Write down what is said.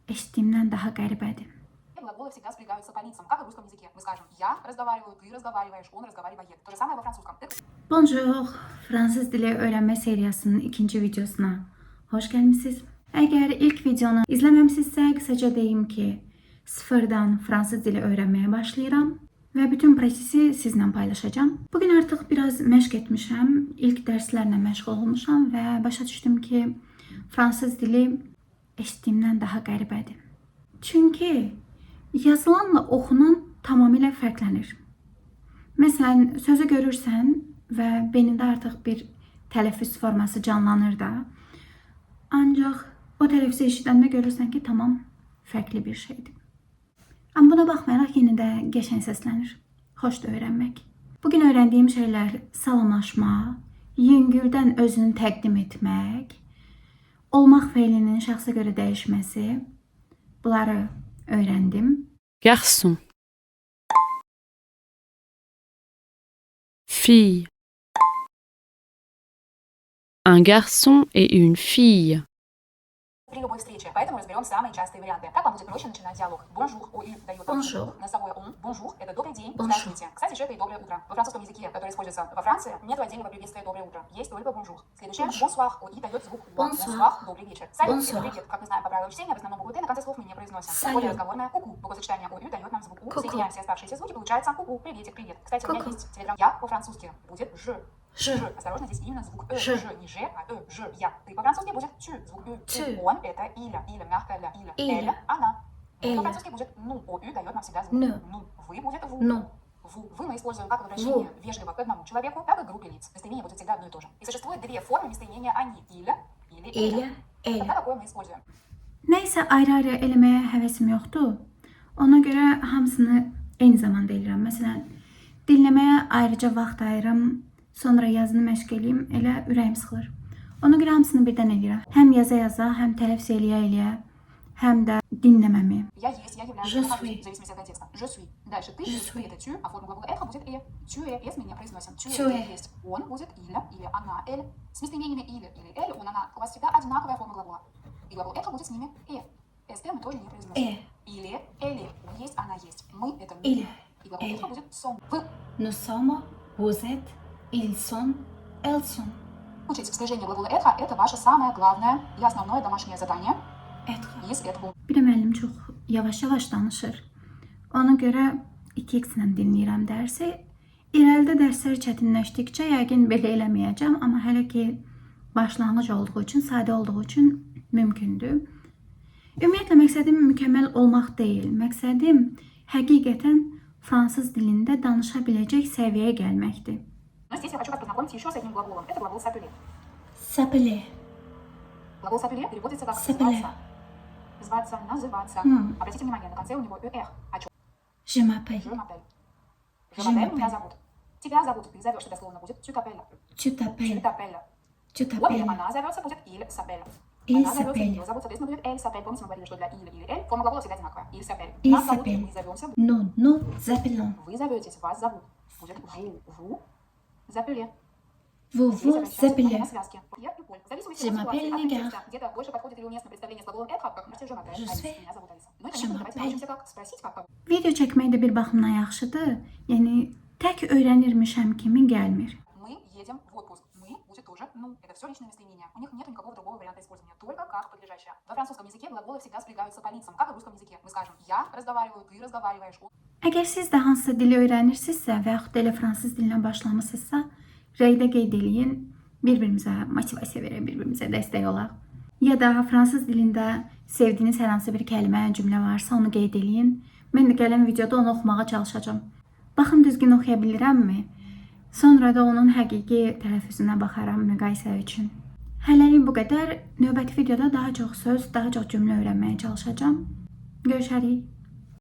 eşitdiyimdən daha qəribədir. Глаголы всегда спрягаются по лицам, как и в русском языке. Мы скажем «я разговариваю», «ты разговариваешь», «он разговаривает». То же самое во французском. Bonjour, fransız dili öyrənmə seriyasının ikinci videosuna hoş gəlmisiniz. Əgər ilk videonu izləməmsinizsə, qısaca deyim ki, sıfırdan fransız dili öyrənməyə başlayıram və bütün prosesi sizlə paylaşacağım. Bugün artıq biraz məşq etmişəm, ilk dərslərlə məşğul olmuşam və başa düşdüm ki, fransız dili eşitdiyimdən daha qəribədir. Çünki yazılanla oxunan tamamilə fərqlənir. Məsələn, sözü görürsən və beynində artıq bir tələffüz forması canlanır da. Ancaq o tələffüzü eşidəndə görürsən ki, tamam fərqli bir şeydir. Amma buna baxmayaraq yenə də qəşəng səslənir. Xoşdur öyrənmək. Bugün öyrəndiyim şeylər salamlaşma, yüngüldən özünü təqdim etmək, olmaq feilinin şəxsə görə dəyişməsi. Bunları öyrəndim. Garçon. Fille. Un garçon et une fille. При любой встрече. Поэтому разберем самые частые варианты. Как вам будет проще начинать диалог? Bonjour, ОЮ дает Bonjour. носовое он. Bonjour – это добрый день, Bonjour. здравствуйте. Кстати же, это и доброе утро. Во французском языке, который используется во Франции, нет отдельного приветствия доброе утро. Есть только bonjour. Следующее bonsoir. ОИ дает звук о. Bonsoir. Добрый вечер. Салют, Bonsoir. привет. Как мы знаем по правилам чтения, в основном букву Т на конце слов мы не произносим. Салют. Более разговорное ку-ку. Буквосочетание ОЮ дает нам звук У. Ку-ку. Соединяем все оставшиеся звуки, получается ку-ку, приветик, привет. Кстати, у меня Ку-ку. есть телеграм. Я по-французски будет ж. Je. Осторожно, здесь именно звук Je. Ж, не Ж, а Ж, я. Ты по-французски будет чу, звук Ю. Tu. Он это иля, мягкое ля, иля. Иля. Эля, она. Эля. По-французски будет ну, ОЮ дает нам всегда звук Ну. ну. Вы будет ву. Ну. Вы мы используем как в обращении вежливо к одному человеку, так и к группе лиц. Местоимение будет всегда одно и то же. И существует две формы местоимения они. Иля или Elə, Тогда elə. какое мы используем? Nəysə ayrı-ayrı eləməyə həvəsim yoxdur. Ona görə hamısını eyni zamanda edirəm. Məsələn, dinləməyə ayrıca vaxt ayırım, sonra yazını məşq eləyim, elə ürəyim sıxılır. Ona görə hamısını birdən edirəm. Həm yaza-yaza, həm tələffüz eləyə-eləyə, həm də dinləməmi. Я есть, я являюсь. Je я нахожусь, suis. в зависимости от контекста. Je suis. Дальше ты, Je ты suis. это tu, а форма глагола это будет e. Tu es мы не произносим. Tu Tu это es. есть. Он будет иля или она, эль. С местоимениями или эль, он, она. У вас всегда одинаковая форма глагола. И глагол это будет с ними e. ст мы тоже не произносим. Или, эли. Он есть, она есть. Мы это мы. Или, И глагол эли. это будет сон. Вы Nous sommes, vous êtes, ils sont, elles sont. учить скольжение глагола это ваше самое главное и основное домашнее задание Être. из этого. Bir də müəllim çox yavaş-yavaş danışır. Ona görə 2x-lə dinləyirəm dərsi. İrəlidə dərslər çətinləşdikcə yəqin belə eləməyəcəm, amma hələ ki başlanğıc olduğu üçün, sadə olduğu üçün mümkündür. Ümumiyyətlə məqsədim mükəmməl olmaq deyil. Məqsədim həqiqətən fransız dilində danışa biləcək səviyyəyə gəlməkdir. Но здесь я хочу вас познакомить еще с одним глаголом. Это глагол s'appeler. S'appeler. Глагол s'appeler переводится как S'appeler. зваться. Зваться, называться. М. Обратите внимание, на конце у него «эр». О чем? Je m'appelle. Je m'appelle. Je Je m'appelle, меня m'appelle. зовут. Тебя зовут, ты зовешь, это словно будет tu t'appelles. Tu Tu t'appelles. t'appelles. Tu Вот или t'appelles. она зовется, будет il s'appelle. Il Она зовется, s'appelle. ее зовут, соответственно, будет elle s'appelle. Помните, мы говорили, что для il или elle форма глагола всегда одинаковая. Il s'appelle. Il Нас зовут, s'appelle. мы зовемся. Nous nous appelons. Вы зоветесь, вас зовут. Будет vous appelez. Vous Здесь vous обращаемся к appelez. на связке. Я и Поль. В зависимости Je от m'appelle ситуации, от Нигар. контекста, где-то больше подходит или уместно представление с глаголом это, как например, je m'appelle Je Алиса. suis. Меня зовут Алиса. Ну и, Je конечно, давайте m'appelle. научимся как спросить, как Video çəkmək də bir baxımdan yaxşıdır. Yəni tək öyrənirmişəm kimi gəlmir. мы едем в отпуск. Мы будет тоже ну. Это все личное местоимение. У них нет никакого другого варианта использования, только как подлежащее. Во французском языке глаголы всегда спрягаются по лицам, как и в русском языке. Мы скажем я разговариваю, ты разговариваешь. Əgər siz də hansısa dili öyrənirsinizsə və yaxud da elə fransız dilinə başlamısınızsa, rəydə qeyd eləyin, bir-birimizə motivasiya verək, bir-birimizə dəstək olaq. Ya da fransız dilində sevdiyiniz hər hansı bir kəlmə, cümlə varsa onu qeyd eləyin. Mən də gələn videoda onu oxumağa çalışacağam. Baxın düzgün oxuya bilirəmmi? Sonra da onun həqiqi tələffüzünə baxaram müqayisə üçün. Hələlik bu qədər. Növbəti videoda daha çox söz, daha çox cümlə öyrənməyə çalışacağam. Görüşərik.